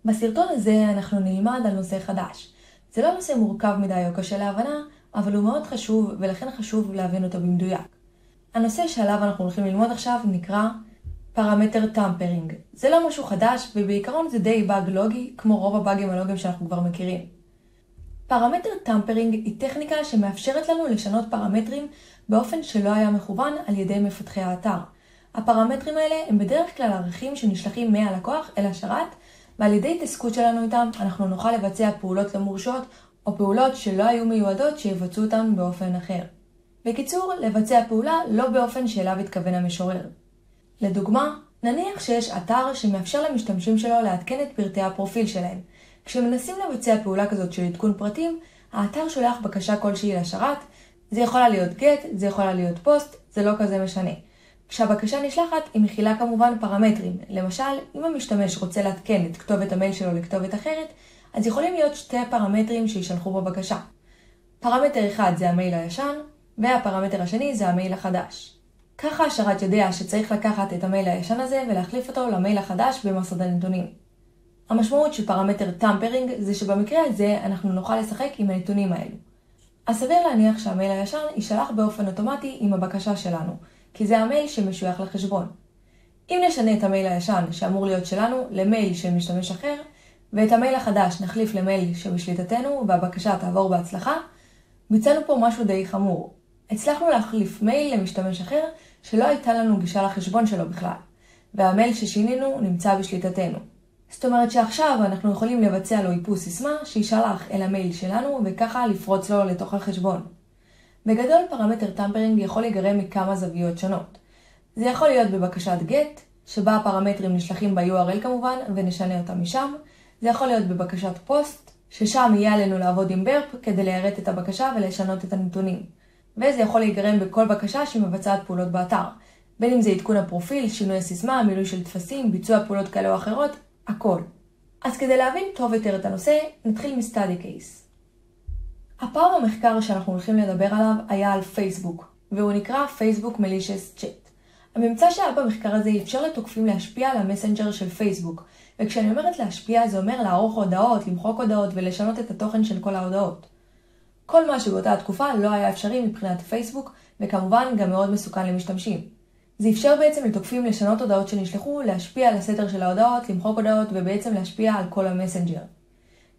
בסרטון הזה אנחנו נלמד על נושא חדש. זה לא נושא מורכב מדי או קשה להבנה, אבל הוא מאוד חשוב ולכן חשוב להבין אותו במדויק. הנושא שעליו אנחנו הולכים ללמוד עכשיו נקרא פרמטר טמפרינג. זה לא משהו חדש ובעיקרון זה די באג לוגי, כמו רוב הבאגים הלוגיים שאנחנו כבר מכירים. פרמטר טמפרינג היא טכניקה שמאפשרת לנו לשנות פרמטרים באופן שלא היה מכוון על ידי מפתחי האתר. הפרמטרים האלה הם בדרך כלל ערכים שנשלחים מהלקוח אל השרת, ועל ידי התעסקות שלנו איתם אנחנו נוכל לבצע פעולות לא מורשות או פעולות שלא היו מיועדות שיבצעו אותם באופן אחר. בקיצור, לבצע פעולה לא באופן שאליו התכוון המשורר. לדוגמה, נניח שיש אתר שמאפשר למשתמשים שלו לעדכן את פרטי הפרופיל שלהם. כשמנסים לבצע פעולה כזאת של עדכון פרטים, האתר שולח בקשה כלשהי לשרת. זה יכולה להיות get, זה יכולה להיות post, זה לא כזה משנה. כשהבקשה נשלחת, היא מכילה כמובן פרמטרים. למשל, אם המשתמש רוצה לעדכן את כתובת המייל שלו לכתובת אחרת, אז יכולים להיות שתי פרמטרים שישלחו בבקשה. פרמטר אחד זה המייל הישן, והפרמטר השני זה המייל החדש. ככה השרת יודע שצריך לקחת את המייל הישן הזה ולהחליף אותו למייל החדש במסד הנתונים. המשמעות של פרמטר טמפרינג זה שבמקרה הזה אנחנו נוכל לשחק עם הנתונים האלו. אז סביר להניח שהמייל הישן יישלח באופן אוטומטי עם הבקשה שלנו, כי זה המייל שמשוייך לחשבון. אם נשנה את המייל הישן שאמור להיות שלנו למייל של משתמש אחר, ואת המייל החדש נחליף למייל שבשליטתנו והבקשה תעבור בהצלחה, ביצענו פה משהו די חמור. הצלחנו להחליף מייל למשתמש אחר שלא הייתה לנו גישה לחשבון שלו בכלל, והמייל ששינינו נמצא בשליטתנו. זאת אומרת שעכשיו אנחנו יכולים לבצע לו איפוס סיסמה שישלח אל המייל שלנו וככה לפרוץ לו לתוך החשבון. בגדול פרמטר טמפרינג יכול להיגרם מכמה זוויות שונות. זה יכול להיות בבקשת get, שבה הפרמטרים נשלחים ב-URL כמובן ונשנה אותם משם. זה יכול להיות בבקשת post, ששם יהיה עלינו לעבוד עם burp כדי להירט את הבקשה ולשנות את הנתונים. וזה יכול להיגרם בכל בקשה שמבצעת פעולות באתר. בין אם זה עדכון הפרופיל, שינוי הסיסמה, מילוי של טפסים, ביצוע פעולות כאלה או אחרות, הכל. אז כדי להבין טוב יותר את הנושא, נתחיל מסטאדי קייס. הפעם המחקר שאנחנו הולכים לדבר עליו היה על פייסבוק, והוא נקרא פייסבוק malicious chat. הממצא שהיה במחקר הזה אפשר לתוקפים להשפיע על המסנג'ר של פייסבוק, וכשאני אומרת להשפיע זה אומר לערוך הודעות, למחוק הודעות ולשנות את התוכן של כל ההודעות. כל מה שבאותה התקופה לא היה אפשרי מבחינת פייסבוק, וכמובן גם מאוד מסוכן למשתמשים. זה אפשר בעצם לתוקפים לשנות הודעות שנשלחו, להשפיע על הסדר של ההודעות, למחוק הודעות ובעצם להשפיע על כל המסנג'ר.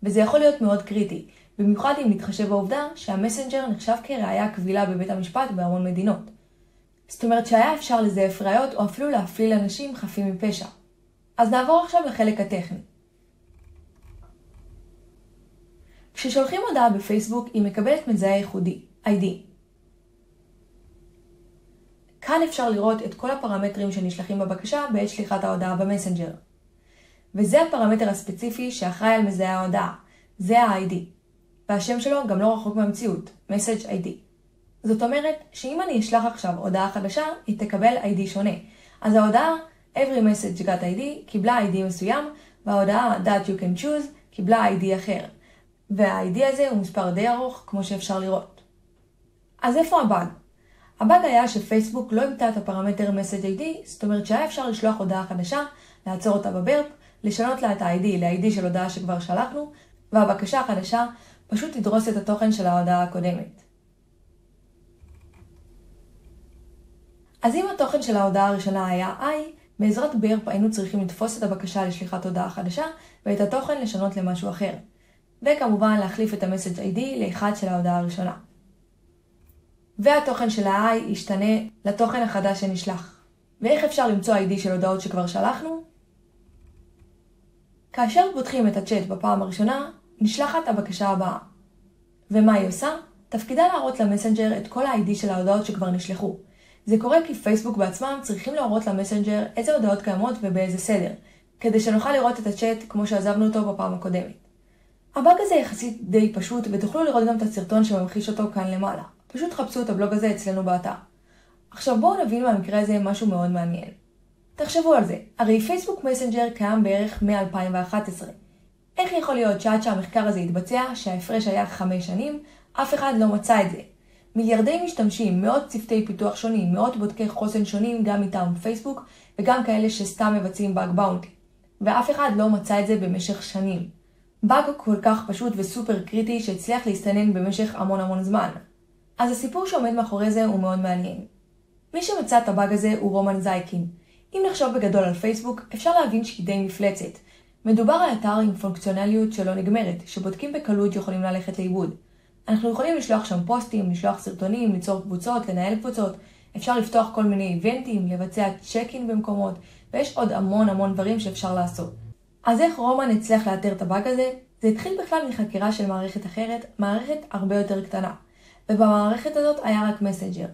וזה יכול להיות מאוד קריטי, במיוחד אם נתחשב בעובדה שהמסנג'ר נחשב כראיה קבילה בבית המשפט בהמון מדינות. זאת אומרת שהיה אפשר לזייף ראיות או אפילו להפליל אנשים חפים מפשע. אז נעבור עכשיו לחלק הטכני. כששולחים הודעה בפייסבוק היא מקבלת מזהה ייחודי, ID. כאן אפשר לראות את כל הפרמטרים שנשלחים בבקשה בעת שליחת ההודעה במסנג'ר. וזה הפרמטר הספציפי שאחראי על מזהה ההודעה, זה ה-ID. והשם שלו גם לא רחוק מהמציאות, message ID. זאת אומרת שאם אני אשלח עכשיו הודעה חדשה, היא תקבל ID שונה. אז ההודעה every message got ID קיבלה ID מסוים, וההודעה that you can choose קיבלה ID אחר. וה-ID הזה הוא מספר די ארוך כמו שאפשר לראות. אז איפה הבאג? הבאג היה שפייסבוק לא אימתה את הפרמטר message ID, זאת אומרת שהיה אפשר לשלוח הודעה חדשה, לעצור אותה בברפ, לשנות לה את ה-ID ל-ID של הודעה שכבר שלחנו, והבקשה החדשה פשוט תדרוס את התוכן של ההודעה הקודמת. אז אם התוכן של ההודעה הראשונה היה I, בעזרת ברפ היינו צריכים לתפוס את הבקשה לשליחת הודעה חדשה, ואת התוכן לשנות למשהו אחר. וכמובן להחליף את ה-message ID לאחד של ההודעה הראשונה. והתוכן של ה-I ישתנה לתוכן החדש שנשלח. ואיך אפשר למצוא ID של הודעות שכבר שלחנו? כאשר פותחים את הצ'אט בפעם הראשונה, נשלחת הבקשה הבאה. ומה היא עושה? תפקידה להראות למסנג'ר את כל ה-ID של ההודעות שכבר נשלחו. זה קורה כי פייסבוק בעצמם צריכים להראות למסנג'ר איזה הודעות קיימות ובאיזה סדר, כדי שנוכל לראות את הצ'אט כמו שעזבנו אותו בפעם הקודמת. הבאג הזה יחסית די פשוט ותוכלו לראות גם את הסרטון שממחיש אותו כאן למעלה. פשוט חפשו את הבלוג הזה אצלנו באתר. עכשיו בואו נבין מהמקרה הזה משהו מאוד מעניין. תחשבו על זה, הרי פייסבוק מסנג'ר קיים בערך מ-2011. איך יכול להיות שעד שהמחקר הזה התבצע, שההפרש היה 5 שנים, אף אחד לא מצא את זה? מיליארדי משתמשים, מאות צוותי פיתוח שונים, מאות בודקי חוסן שונים גם מטעם פייסבוק, וגם כאלה שסתם מבצעים באג באונטי. ואף אחד לא מצא את זה במשך שנים. באג כל כך פשוט וסופר קריטי שהצליח להסתנן במשך המון זמן. אז הסיפור שעומד מאחורי זה הוא מאוד מעניין. מי שמצא את הבאג הזה הוא רומן זייקין. אם נחשוב בגדול על פייסבוק, אפשר להבין שהיא די מפלצת. מדובר על אתר עם פונקציונליות שלא נגמרת, שבודקים בקלות יכולים ללכת לאיבוד. אנחנו יכולים לשלוח שם פוסטים, לשלוח סרטונים, ליצור קבוצות, לנהל קבוצות, אפשר לפתוח כל מיני איבנטים, לבצע צ'ק-אין במקומות, ויש עוד המון דברים שאפשר לעשות. אז איך רומן הצליח לאתר את הבאג הזה? זה התחיל בכלל מחקירה של מערכת אחרת, מערכת הרבה יותר קטנה. ובמערכת הזאת היה רק מסנג'ר.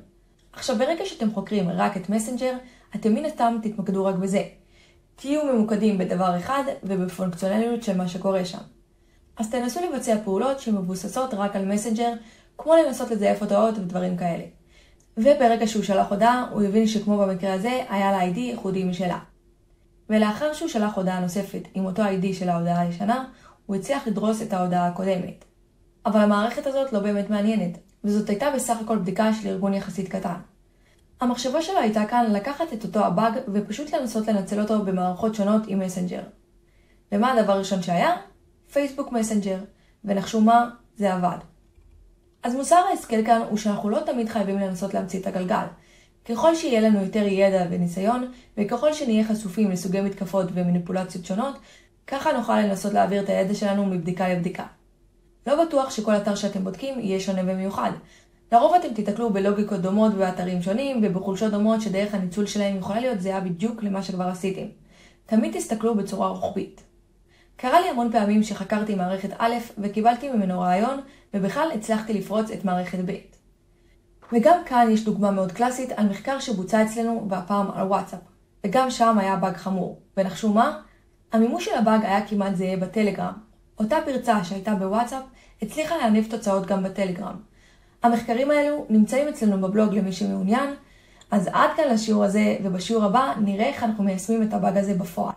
עכשיו ברגע שאתם חוקרים רק את מסנג'ר, אתם מן הסתם תתמקדו רק בזה. תהיו ממוקדים בדבר אחד ובפונקציונליות של מה שקורה שם. אז תנסו לבצע פעולות שמבוססות רק על מסנג'ר, כמו לנסות לזייף הודעות ודברים כאלה. וברגע שהוא שלח הודעה, הוא הבין שכמו במקרה הזה, היה לה ID ייחודי משלה. ולאחר שהוא שלח הודעה נוספת עם אותו ID של ההודעה הישנה, הוא הצליח לדרוס את ההודעה הקודמת. אבל המערכת הזאת לא באמת מעניינת, וזאת הייתה בסך הכל בדיקה של ארגון יחסית קטן. המחשבה שלו הייתה כאן לקחת את אותו הבאג ופשוט לנסות לנצל אותו במערכות שונות עם מסנג'ר. ומה הדבר הראשון שהיה? פייסבוק מסנג'ר, ונחשו מה? זה עבד. אז מוסר ההשכל כאן הוא שאנחנו לא תמיד חייבים לנסות להמציא את הגלגל. ככל שיהיה לנו יותר ידע וניסיון, וככל שנהיה חשופים לסוגי מתקפות ומניפולציות שונות, ככה נוכל לנסות להעביר את הידע שלנו מבדיקה לבדיקה. לא בטוח שכל אתר שאתם בודקים יהיה שונה במיוחד. לרוב אתם תתקלו בלוגיקות דומות באתרים שונים ובחולשות דומות שדרך הניצול שלהם יכולה להיות זהה בדיוק למה שכבר עשיתם. תמיד תסתכלו בצורה רוחבית. קרה לי המון פעמים שחקרתי מערכת א' וקיבלתי ממנו רעיון ובכלל הצלחתי לפרוץ את מערכת ב'. וגם כאן יש דוגמה מאוד קלאסית על מחקר שבוצע אצלנו והפעם על וואטסאפ. וגם שם היה באג חמור. ונחשו מה? המימוש של הבאג היה כמעט זהה בטלגרם. אותה פרצה שהייתה בוואטסאפ הצליחה להניב תוצאות גם בטלגרם. המחקרים האלו נמצאים אצלנו בבלוג למי שמעוניין, אז עד כאן לשיעור הזה ובשיעור הבא נראה איך אנחנו מיישמים את הבאג הזה בפועל.